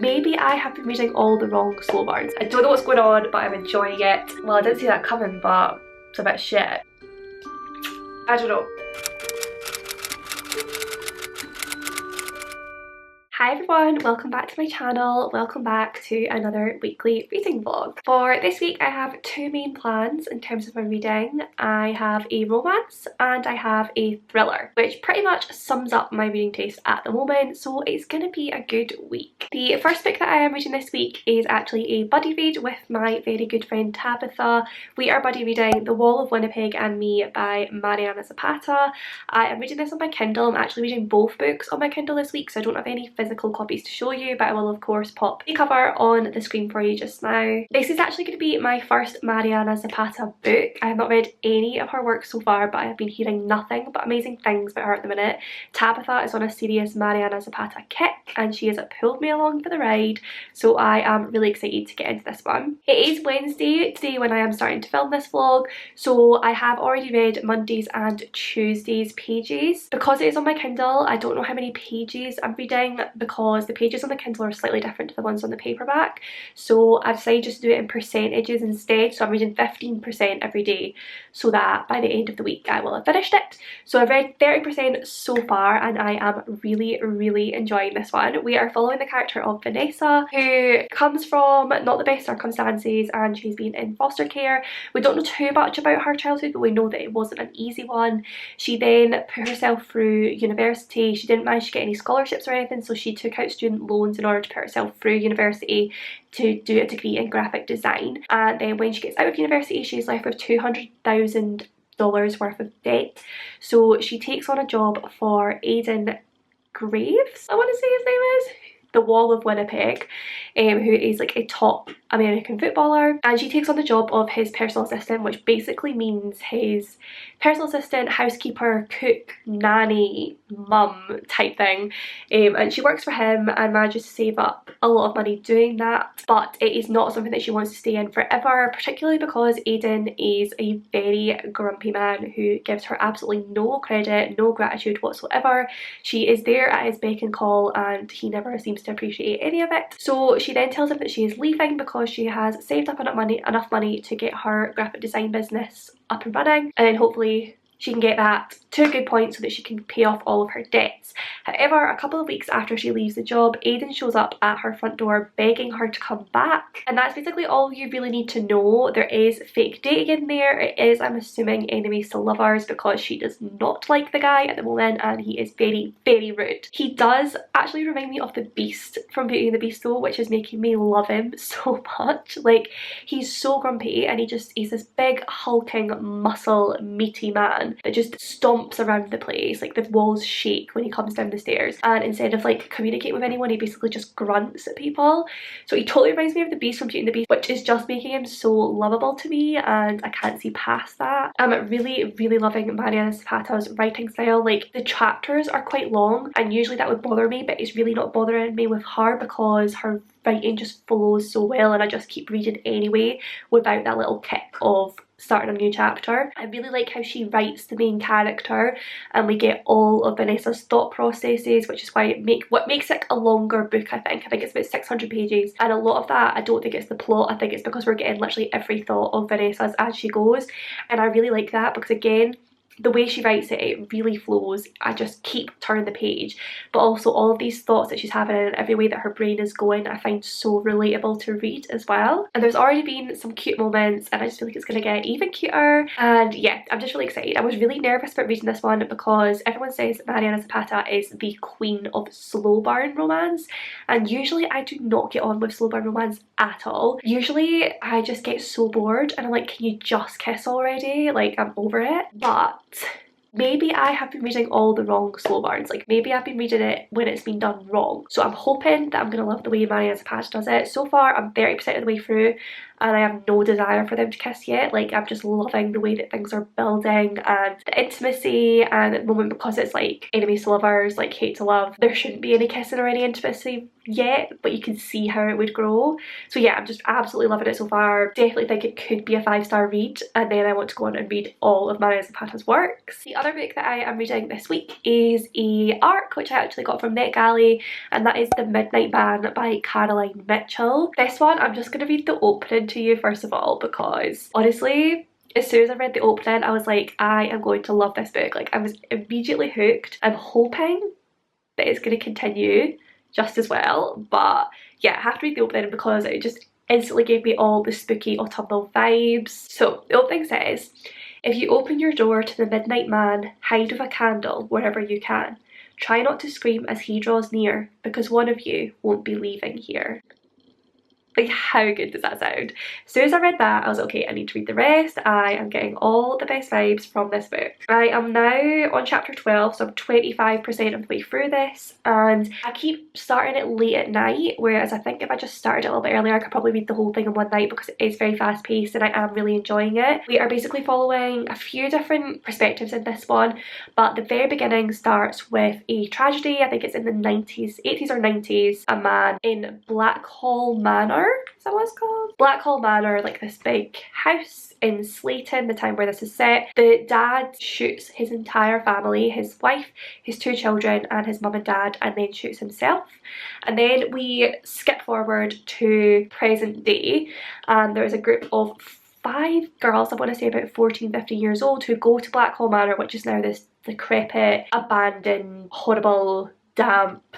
Maybe I have been reading all the wrong slow burns. I don't know what's going on, but I'm enjoying it. Well, I didn't see that coming, but it's a bit shit. I don't know. Hi everyone, welcome back to my channel, welcome back to another weekly reading vlog. For this week I have two main plans in terms of my reading. I have a romance and I have a thriller, which pretty much sums up my reading taste at the moment, so it's gonna be a good week. The first book that I am reading this week is actually a buddy read with my very good friend Tabitha. We are buddy reading The Wall of Winnipeg and Me by Mariana Zapata. I am reading this on my Kindle. I'm actually reading both books on my Kindle this week, so I don't have any physical copies to show you, but I will of course pop the cover on the screen for you just now. This is actually going to be my first Mariana Zapata book. I have not read any of her work so far, but I have been hearing nothing but amazing things about her at the minute. Tabitha is on a serious Mariana Zapata kick and she has pulled me along for the ride, so I am really excited to get into this one. It is Wednesday today when I am starting to film this vlog, so I have already read Monday's and Tuesday's pages. Because it is on my Kindle, I don't know how many pages I'm reading because the pages on the Kindle are slightly different to the ones on the paperback, so I've decided just to do it in percentages instead. So I'm reading 15% every day so that by the end of the week I will have finished it. So I've read 30% so far and I am really enjoying this one. We are following the character of Vanessa, who comes from not the best circumstances and she's been in foster care. We don't know too much about her childhood, but we know that it wasn't an easy one. She then put herself through university. She didn't manage to get any scholarships or anything, so she took out student loans in order to put herself through university to do a degree in graphic design. And then when she gets out of university, she's left with $200,000 worth of debt. So she takes on a job for Aiden Graves, I want to say his name is, the Wall of Winnipeg, who is like a top American footballer, and she takes on the job of his personal assistant, which basically means his personal assistant, housekeeper, cook, nanny, mum type thing. And she works for him and manages to save up a lot of money doing that, but it is not something that she wants to stay in forever, particularly because Aiden is a very grumpy man who gives her absolutely no credit, no gratitude whatsoever. She is there at his beck and call and he never seems to appreciate any of it. So she then tells him that she is leaving because she has saved up enough money to get her graphic design business up and running, and then hopefully she can get that to a good point so that she can pay off all of her debts. However, a couple of weeks after she leaves the job, Aiden shows up at her front door begging her to come back, and that's basically all you really need to know. There is fake dating in there. It is, I'm assuming, enemies to lovers because she does not like the guy at the moment and he is very rude. He does actually remind me of the Beast from Beauty and the Beast though, which is making me love him so much. Like, he's so grumpy and he's this big hulking muscle meaty man that just stomps around the place. Like, the walls shake when he comes down the stairs, and instead of like communicating with anyone, he basically just grunts at people. So he totally reminds me of the Beast from Beauty and the Beast, which is just making him so lovable to me, and I can't see past that. I'm really loving Mariana Zapata's writing style. Like, the chapters are quite long and usually that would bother me, but it's really not bothering me with her because her writing just flows so well and I just keep reading anyway without that little kick of starting a new chapter. I really like how she writes the main character and we get all of Vanessa's thought processes, which is why what makes it a longer book. I think it's about 600 pages, and a lot of that I don't think it's the plot. I think it's because we're getting literally every thought of Vanessa's as she goes, and I really like that because again, the way she writes it, it really flows. I just keep turning the page, but also all of these thoughts that she's having and every way that her brain is going, I find so relatable to read as well. And there's already been some cute moments and I just feel like it's going to get even cuter, and yeah, I'm just really excited. I was really nervous about reading this one because everyone says that Mariana Zapata is the queen of slow burn romance, and usually I do not get on with slow burn romance at all. Usually I just get so bored and I'm like, can you just kiss already? Like, I'm over it. But maybe I have been reading all the wrong slow burns. Like, maybe I've been reading it when it's been done wrong. So I'm hoping that I'm going to love the way Mariana Zapata does it. So far, I'm 30% of the way through. and I have no desire for them to kiss yet. Like, I'm just loving the way that things are building and the intimacy, and at the moment, because it's like enemies to lovers, like hate to love, there shouldn't be any kissing or any intimacy yet, but you can see how it would grow. So yeah, I'm just absolutely loving it so far. Definitely think it could be a 5-star read, and then I want to go on and read all of Mariana Zapata's works. The other book that I am reading this week is a ARC which I actually got from NetGalley, and that is The Midnight Man by Caroline Mitchell. This one, I'm just going to read the opening to you first of all, because honestly, as soon as I read the opening, I was like, I am going to love this book. Like, I was immediately hooked. I'm hoping that it's going to continue just as well, but yeah, I have to read the opening because it just instantly gave me all the spooky autumnal vibes. So the opening says, "If you open your door to the midnight man, hide with a candle wherever you can. Try not to scream as he draws near, because one of you won't be leaving here." Like, how good does that sound? As soon as I read that, I was like, okay, I need to read the rest. I am getting all the best vibes from this book. I am now on chapter 12, so I'm 25% of the way through this, and I keep starting it late at night, whereas I think if I just started it a little bit earlier, I could probably read the whole thing in one night, because it is very fast paced and I am really enjoying it. We are basically following a few different perspectives in this one, but the very beginning starts with a tragedy. I think it's in the 80s or 90s. A man in Blackhall Manor, is that what it's called? Blackhall Manor, like this big house in Slayton, the time where this is set. The dad shoots his entire family, his wife, his 2 children, and his mum and dad, and then shoots himself. And then we skip forward to present day, and there's a group of 5 girls, I want to say about 14, 15 years old, who go to Blackhall Manor, which is now this decrepit, abandoned, horrible, damp,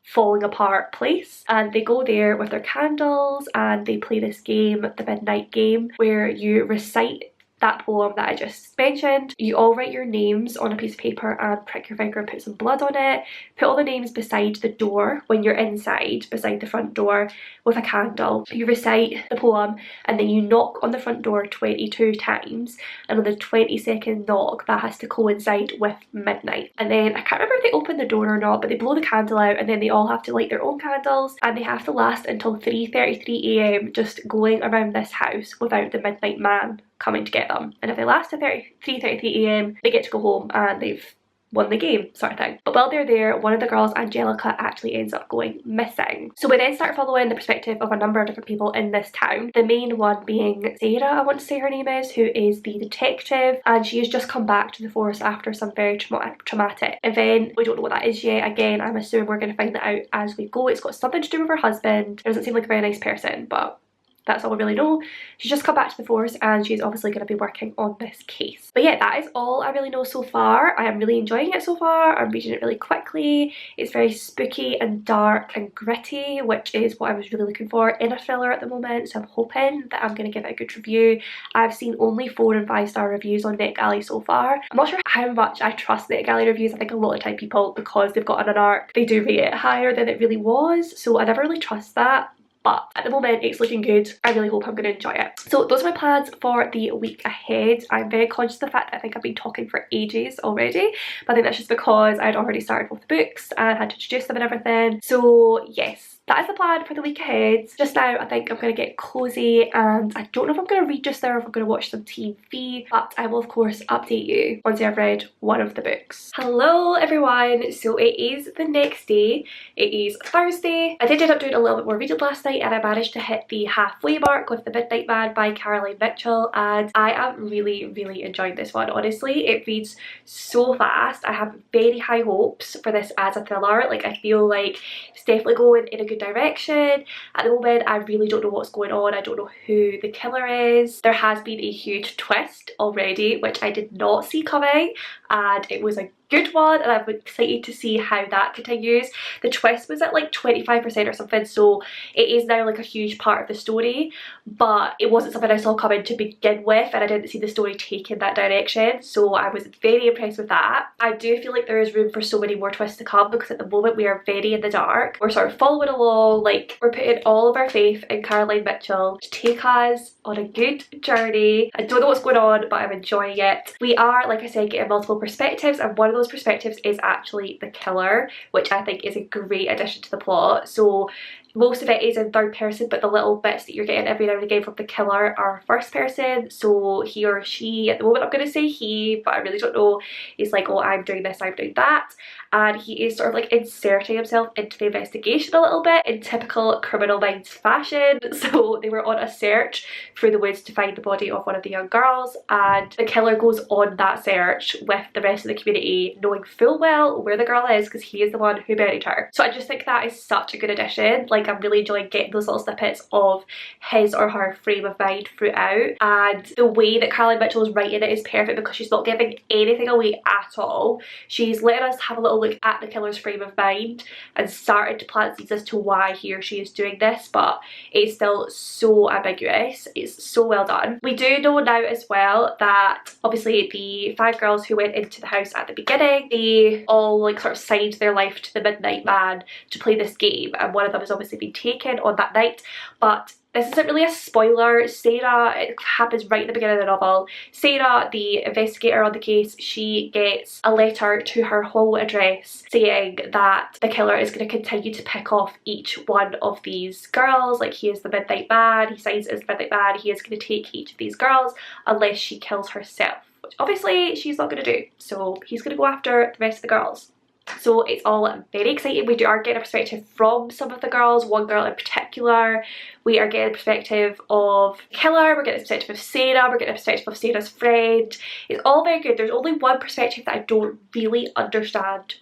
falling apart place, and they go there with their candles and they play this game, the midnight game, where you recite that poem that I just mentioned. You all write your names on a piece of paper and prick your finger and put some blood on it. Put all the names beside the door when you're inside, beside the front door, with a candle. You recite the poem and then you knock on the front door 22 times, and on the 22nd knock that has to coincide with midnight. And then I can't remember if they open the door or not, but they blow the candle out and then they all have to light their own candles, and they have to last until 3:33 a.m. just going around this house without the midnight man coming to get them. And if they last to 3:33 a.m, they get to go home and they've won the game, sort of thing. But while they're there, one of the girls, Angelica, actually ends up going missing. So we then start following the perspective of a number of different people in this town, the main one being Sarah, I want to say her name is, who is the detective, and she has just come back to the force after some very traumatic event. We don't know what that is yet. Again, I'm assuming we're going to find that out as we go. It's got something to do with her husband. Doesn't seem like a very nice person, but that's all we really know. She's just come back to the force and she's obviously going to be working on this case. But yeah, that is all I really know so far. I am really enjoying it so far. I'm reading it really quickly. It's very spooky and dark and gritty, which is what I was really looking for in a thriller at the moment. So I'm hoping that I'm going to give it a good review. I've seen only 4 and 5-star reviews on NetGalley so far. I'm not sure how much I trust NetGalley reviews. I think a lot of time people, because they've got an ARC, they do rate it higher than it really was. So I never really trust that. But at the moment, it's looking good. I really hope I'm going to enjoy it. So those are my plans for the week ahead. I'm very conscious of the fact that I think I've been talking for ages already. But I think that's just because I'd already started both the books and had to introduce them and everything. So yes, that is the plan for the week ahead. Just now, I think I'm going to get cozy, and I don't know if I'm going to read just there or if I'm going to watch some TV, but I will of course update you once I've read one of the books. Hello everyone, so it is the next day. It is Thursday. I did end up doing a little bit more reading last night and I managed to hit the halfway mark with The Midnight Man by Caroline Mitchell, and I am really enjoying this one. Honestly, it reads so fast. I have very high hopes for this as a thriller. Like, I feel like it's definitely going in a good direction. At the moment, I really don't know what's going on. I don't know who the killer is. There has been a huge twist already, which I did not see coming, and it was a good one, and I'm excited to see how that continues. The twist was at like 25% or something, so it is now like a huge part of the story, but it wasn't something I saw coming to begin with, and I didn't see the story taking that direction, so I was very impressed with that. I do feel like there is room for so many more twists to come, because at the moment we are very in the dark. We're sort of following along, like we're putting all of our faith in Caroline Mitchell to take us on a good journey. I don't know what's going on, but I'm enjoying it. We are, like I said, getting multiple perspectives, and one of those perspectives is actually the killer, which I think is a great addition to the plot. So most of it is in third person, but the little bits that you're getting every now and again from the killer are first person. So he or she, at the moment I'm going to say he, but I really don't know, is like, oh, I'm doing this, I'm doing that. And he is sort of like inserting himself into the investigation a little bit in typical Criminal Minds fashion. So they were on a search through the woods to find the body of one of the young girls, and the killer goes on that search with the rest of the community, knowing full well where the girl is because he is the one who buried her. So I just think that is such a good addition. Like, I'm really enjoying getting those little snippets of his or her frame of mind throughout, and the way that Caroline Mitchell is writing it is perfect because she's not giving anything away at all. She's letting us have a little look at the killer's frame of mind and started to plant seeds as to why he or she is doing this, but it's still so ambiguous. It's so well done. We do know now as well that obviously the 5 girls who went into the house at the beginning, they all like sort of signed their life to the Midnight Man to play this game, and one of them has obviously been taken on that night. But this isn't really a spoiler. Sarah, it happens right at the beginning of the novel. Sarah, the investigator on the case, she gets a letter to her home address saying that the killer is going to continue to pick off each one of these girls. Like, he is the Midnight Man, he signs it as the Midnight Man, he is going to take each of these girls unless she kills herself, which obviously she's not going to do. So he's going to go after the rest of the girls. So it's all very exciting. We are getting a perspective from some of the girls, one girl in particular. We are getting a perspective of Killer, we're getting a perspective of Sarah, we're getting a perspective of Sarah's friend. It's all very good. There's only one perspective that I don't really understand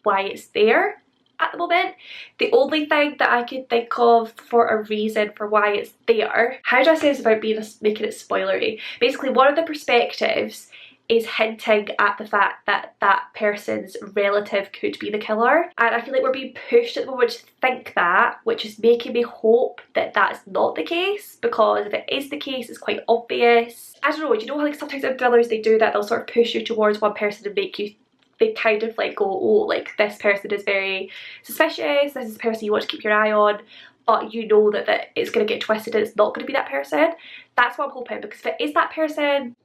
why it's there at the moment. The only thing that I could think of for a reason for why it's there, how do I say this without making it spoilery? Basically, one of the perspectives is hinting at the fact that that person's relative could be the killer, and I feel like we're being pushed at the moment to think that, which is making me hope that that's not the case, because if it is the case, it's quite obvious. I don't know, do you know how like sometimes in thrillers they do that, they'll sort of push you towards one person and make you, they kind of like go, oh, like this person is very suspicious, this is the person you want to keep your eye on, but you know that it's going to get twisted and it's not going to be that person. That's what I'm hoping, because if it is that person,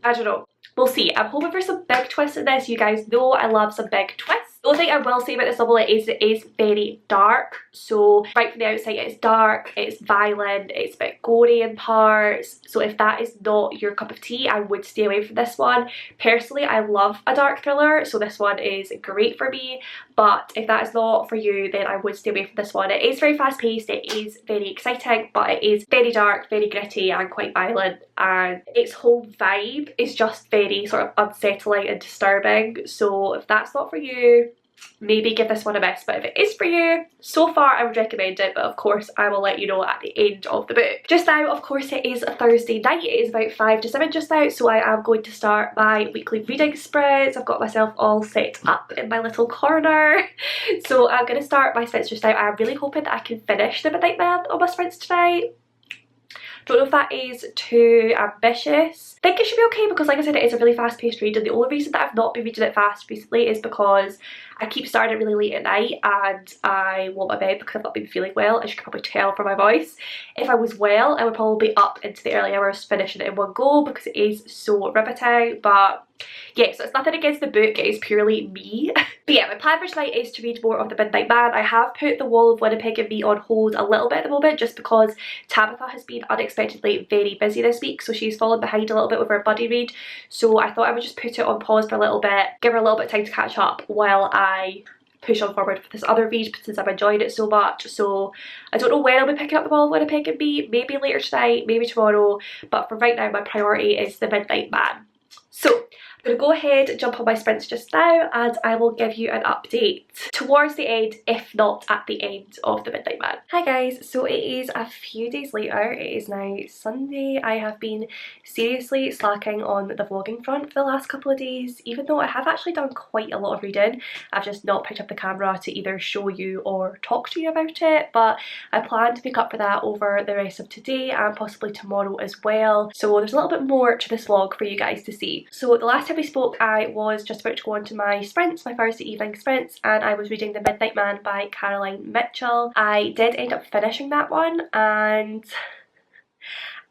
I don't know. We'll see. I'm hoping for some big twists in this. You guys know I love some big twists. The only thing I will say about this novel is it is very dark. So right from the outside it's dark, it's violent, it's a bit gory in parts. So if that is not your cup of tea, I would stay away from this one. Personally, I love a dark thriller, so this one is great for me. But if that is not for you, then I would stay away from this one. It is very fast paced, it is very exciting, but it is very dark, very gritty and quite violent. And its whole vibe is just very sort of unsettling and disturbing. So if that's not for you, maybe give this one a miss. But if it is for you, so far I would recommend it, but of course I will let you know at the end of the book. Just now, of course, it is a Thursday night. It is about 5 to 7 just now, so I am going to start my weekly reading sprints. I've got myself all set up in my little corner, so I'm going to start my sprints just now. I'm really hoping that I can finish the Midnight Man on my sprints tonight. Don't know if that is too ambitious. I think it should be okay because, like I said, it is a really fast paced read, and the only reason that I've not been reading it fast recently is because I keep starting it really late at night and I want my bed because I've not been feeling well, as you can probably tell from my voice. If I was well, I would probably be up into the early hours finishing it in one go because it is so riveting. But yeah, so it's nothing against the book, it is purely me. But yeah, my plan for tonight is to read more of The Midnight Man. I have put The Wall of Winnipeg and Me on hold a little bit at the moment just because Tabitha has been unexpectedly very busy this week, so she's fallen behind a little bit with her buddy read. So I thought I would just put it on pause for a little bit, give her a little bit of time to catch up while I push on forward with this other read since I'm enjoying it so much. So I don't know when I'll be picking up The Wall of Winnipeg and Me, maybe later tonight, maybe tomorrow, but for right now my priority is The Midnight Man. So I'm going to go ahead and jump on my sprints just now and I will give you an update towards the end, if not at the end of The Midnight Man. Hi guys, so it is a few days later. It is now Sunday. I have been seriously slacking on the vlogging front for the last couple of days, even though I have actually done quite a lot of reading. I've just not picked up the camera to either show you or talk to you about it, but I plan to make up for that over the rest of today and possibly tomorrow as well. So there's a little bit more to this vlog for you guys to see. So the last time we spoke, I was just about to go on to my sprints, my Thursday evening sprints, and I was reading The Midnight Man by Caroline Mitchell. I did end up finishing that one and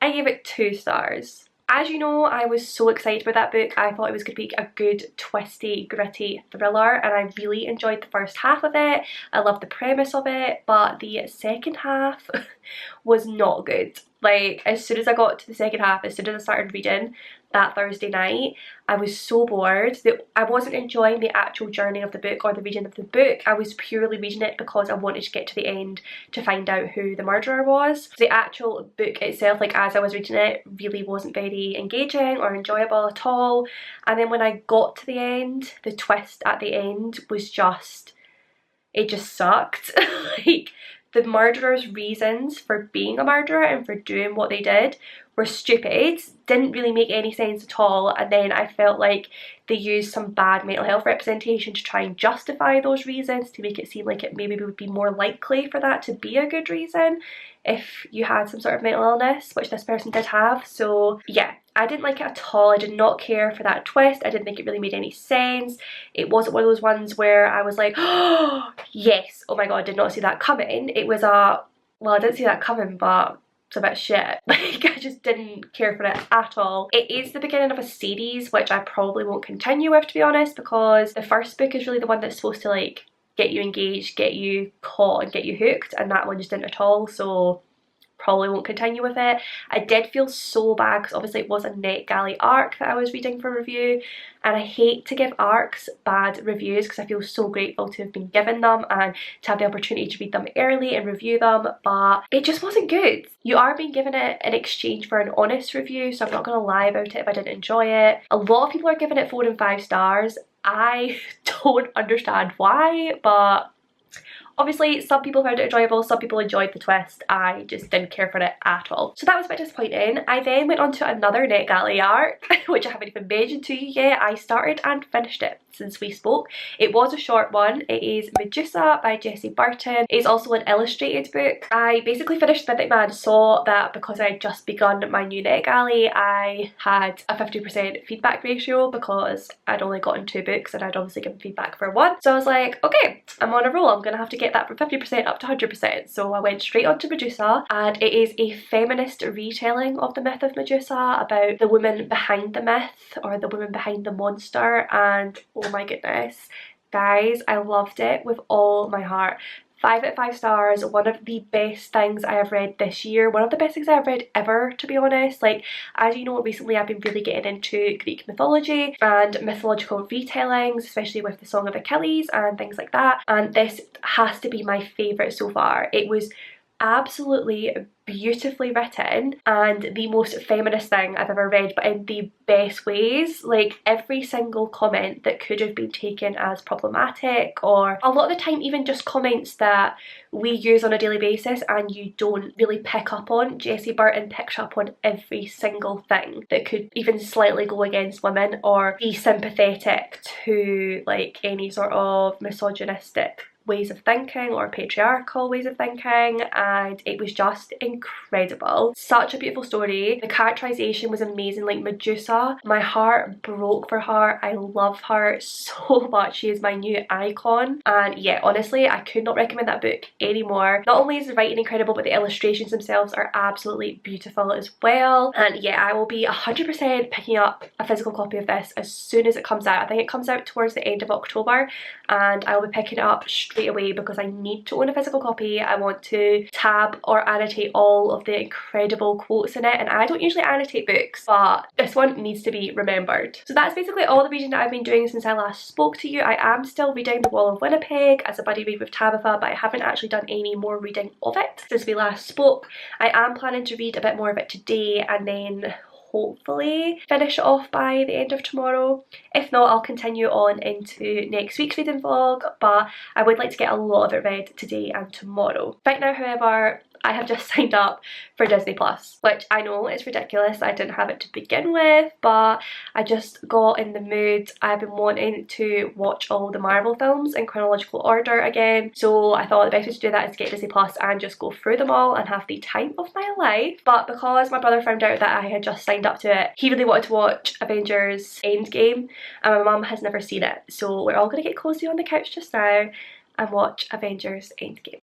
I gave it 2 stars. As you know, I was so excited about that book. I thought it was going to be a good, twisty, gritty thriller, and I really enjoyed the first half of it. I loved the premise of it, but the second half was not good. Like, as soon as I got to the second half, as soon as I started reading that Thursday night, I was so bored that I wasn't enjoying the actual journey of the book or the reading of the book. I was purely reading it because I wanted to get to the end to find out who the murderer was. The actual book itself, like as I was reading it, really wasn't very engaging or enjoyable at all. And then when I got to the end, the twist at the end was just, it just sucked. Like, the murderer's reasons for being a murderer and for doing what they did were stupid, didn't really make any sense at all, and then I felt like they used some bad mental health representation to try and justify those reasons, to make it seem like it maybe would be more likely for that to be a good reason if you had some sort of mental illness, which this person did have. So yeah, I didn't like it at all. I did not care for that twist. I didn't think it really made any sense. It wasn't one of those ones where I was like, oh yes, oh my god, did not see that coming. It was a, well, I didn't see that coming, but it's a bit shit. Like, I just didn't care for it at all. It is the beginning of a series, which I probably won't continue with, to be honest, because the first book is really the one that's supposed to like get you engaged, get you caught and get you hooked, and that one just didn't at all, so probably won't continue with it. I did feel so bad because obviously it was a NetGalley arc that I was reading for review, and I hate to give arcs bad reviews because I feel so grateful to have been given them and to have the opportunity to read them early and review them, but it just wasn't good. You are being given it in exchange for an honest review, so I'm not going to lie about it if I didn't enjoy it. A lot of people are giving it 4 and 5 stars. I don't understand why, but obviously some people found it enjoyable, some people enjoyed the twist. I just didn't care for it at all. So that was a bit disappointing. I then went on to another NetGalley arc, which I haven't even mentioned to you yet. I started and finished it since we spoke. It was a short one. It is Medusa by Jessie Burton. It's also an illustrated book. I basically finished Midnight Man, saw that because I had just begun my new NetGalley, I had a 50% feedback ratio because I'd only gotten 2 books and I'd obviously given feedback for 1. So I was like, okay, I'm on a roll. I'm gonna have to get that from 50% up to 100%. So I went straight on to Medusa, and it is a feminist retelling of the myth of Medusa, about the woman behind the myth or the woman behind the monster, and oh my goodness, guys, I loved it with all my heart. 5 out of 5 stars, one of the best things I have read this year, one of the best things I have read ever, to be honest. Like, as you know, recently I've been really getting into Greek mythology and mythological retellings, especially with the Song of Achilles and things like that, and this has to be my favourite so far. It was absolutely beautifully written and the most feminist thing I've ever read, but in the best ways. Like, every single comment that could have been taken as problematic, or a lot of the time even just comments that we use on a daily basis and you don't really pick up on, Jessie Burton picks up on every single thing that could even slightly go against women or be sympathetic to like any sort of misogynistic ways of thinking or patriarchal ways of thinking, and it was just incredible. Such a beautiful story. The characterization was amazing. Like, Medusa, my heart broke for her. I love her so much. She is my new icon, and yeah, honestly, I could not recommend that book anymore. Not only is the writing incredible, but the illustrations themselves are absolutely beautiful as well. And yeah, I will be 100% picking up a physical copy of this as soon as it comes out. I think it comes out towards the end of October, and I will be picking it up straight away because I need to own a physical copy. I want to tab or annotate all of the incredible quotes in it, and I don't usually annotate books, but this one needs to be remembered. So that's basically all the reading that I've been doing since I last spoke to you. I am still reading The Wall of Winnipeg as a buddy read with Tabitha, but I haven't actually done any more reading of it since we last spoke. I am planning to read a bit more of it today and then hopefully finish it off by the end of tomorrow. If not, I'll continue on into next week's reading vlog, but I would like to get a lot of it read today and tomorrow. Right now, however, I have just signed up for Disney Plus, which I know is ridiculous. I didn't have it to begin with, but I just got in the mood. I've been wanting to watch all the Marvel films in chronological order again, so I thought the best way to do that is get Disney Plus and just go through them all and have the time of my life. But because my brother found out that I had just signed up to it, he really wanted to watch Avengers Endgame, and my mum has never seen it, so we're all gonna get cozy on the couch just now and watch Avengers Endgame.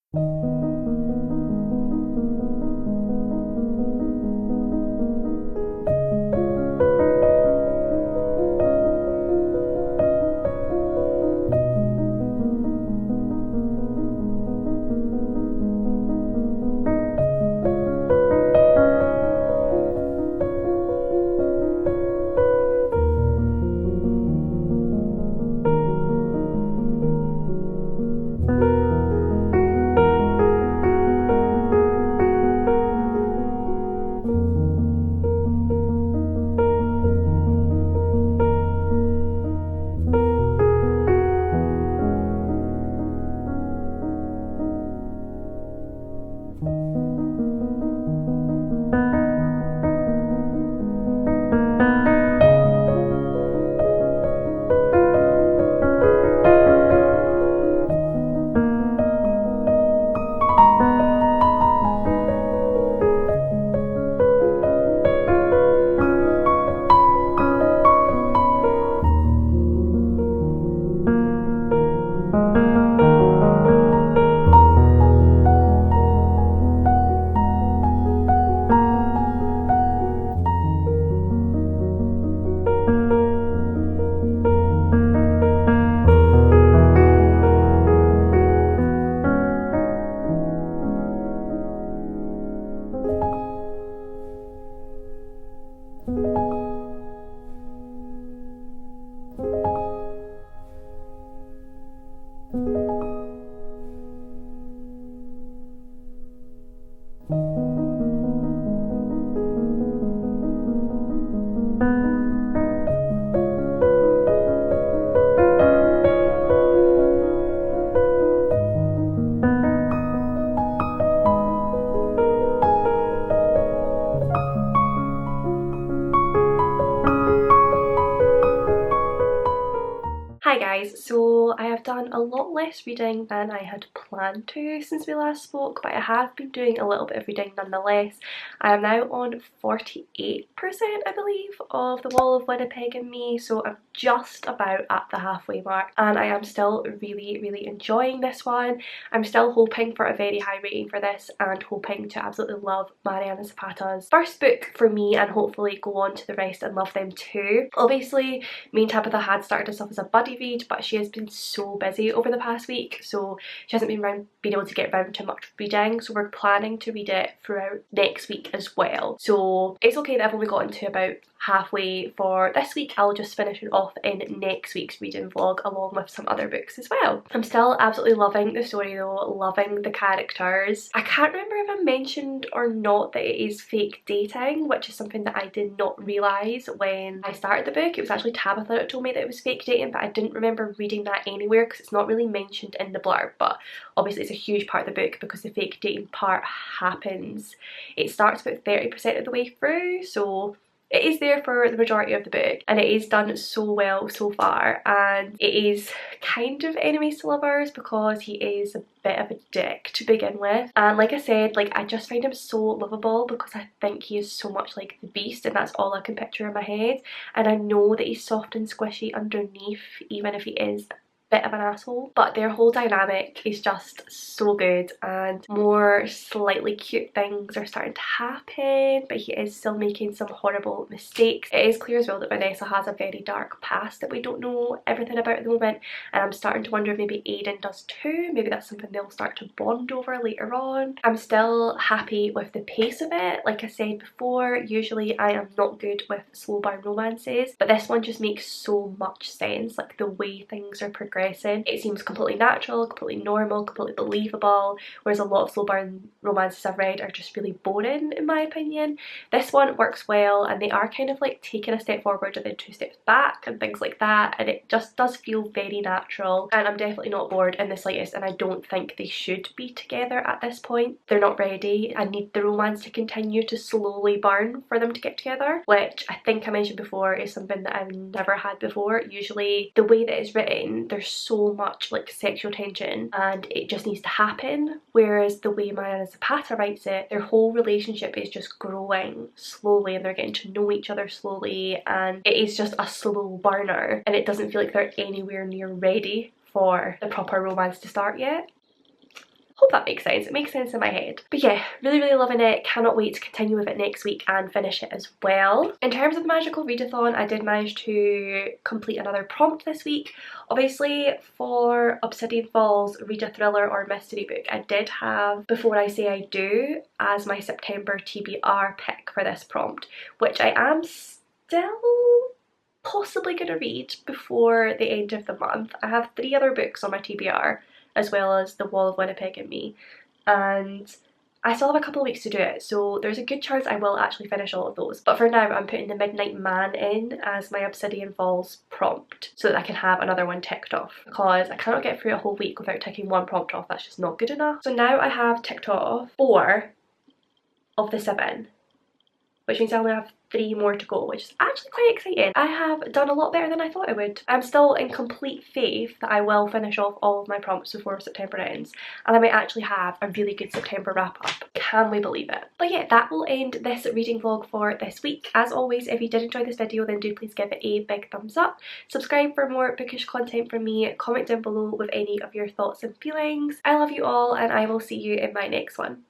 Hi guys, so I have done a lot less reading than I had planned to since we last spoke, but I have been doing a little bit of reading nonetheless. I am now on 48%, I believe, of the Wall of Winnipeg and Me, so I'm just about at the halfway mark and I am still really enjoying this one. I'm still hoping for a very high rating for this and hoping to absolutely love Mariana Zapata's first book for me and hopefully go on to the rest and love them too. Obviously, me and Tabitha had started this off as a buddy read, but she has been so busy over the past week, so she hasn't been able to get around to much reading, so we're planning to read it throughout next week as well. So it's okay that I've only gotten to about halfway for this week. I'll just finish it off in next week's reading vlog along with some other books as well. I'm still absolutely loving the story though, loving the characters. I can't remember if I mentioned or not that it is fake dating, which is something that I did not realise when I started the book. It was actually Tabitha that told me that it was fake dating, but I didn't remember reading that anywhere because it's not really mentioned in the blurb, but obviously it's a huge part of the book because the fake dating part happens. It starts about 30% of the way through, so it is there for the majority of the book and it is done so well so far, and it is kind of enemies to lovers because he is a bit of a dick to begin with, and like I said, like I just find him so lovable because I think he is so much like the Beast and that's all I can picture in my head, and I know that he's soft and squishy underneath even if he is bit of an asshole, but their whole dynamic is just so good and more slightly cute things are starting to happen, but he is still making some horrible mistakes. It is clear as well that Vanessa has a very dark past that we don't know everything about at the moment, and I'm starting to wonder if maybe Aiden does too. Maybe that's something they'll start to bond over later on. I'm still happy with the pace of it. Like I said before, usually I am not good with slow burn romances, but this one just makes so much sense. Like the way things are progressing, it seems completely natural, completely normal, completely believable, whereas a lot of slow burn romances I've read are just really boring in my opinion. This one works well and they are kind of like taking a step forward and then 2 steps back and things like that, and it just does feel very natural, and I'm definitely not bored in the slightest, and I don't think they should be together at this point. They're not ready. I need the romance to continue to slowly burn for them to get together, which I think I mentioned before is something that I've never had before. Usually the way that it's written, there's so much like sexual tension and it just needs to happen, whereas the way Mariana Zapata writes it, their whole relationship is just growing slowly and they're getting to know each other slowly, and it is just a slow burner and it doesn't feel like they're anywhere near ready for the proper romance to start yet. Hope that makes sense. It makes sense in my head. But yeah, really loving it. Cannot wait to continue with it next week and finish it as well. In terms of the magical readathon, I did manage to complete another prompt this week. Obviously for Obsidian Falls read a thriller or mystery book, I did have Before I Say I Do as my September TBR pick for this prompt, which I am still possibly going to read before the end of the month. I have 3 other books on my TBR as well as the Wall of Winnipeg and Me, and I still have a couple of weeks to do it, so there's a good chance I will actually finish all of those. But for now, I'm putting the Midnight Man in as my Obsidian Falls prompt so that I can have another one ticked off, because I cannot get through a whole week without ticking one prompt off. That's just not good enough. So now I have ticked off 4 of the 7, which means I only have 3 more to go, which is actually quite exciting. I have done a lot better than I thought I would. I'm still in complete faith that I will finish off all of my prompts before September ends, and I might actually have a really good September wrap up. Can we believe it? But yeah, that will end this reading vlog for this week. As always, if you did enjoy this video, then do please give it a big thumbs up. Subscribe for more bookish content from me. Comment down below with any of your thoughts and feelings. I love you all, and I will see you in my next one.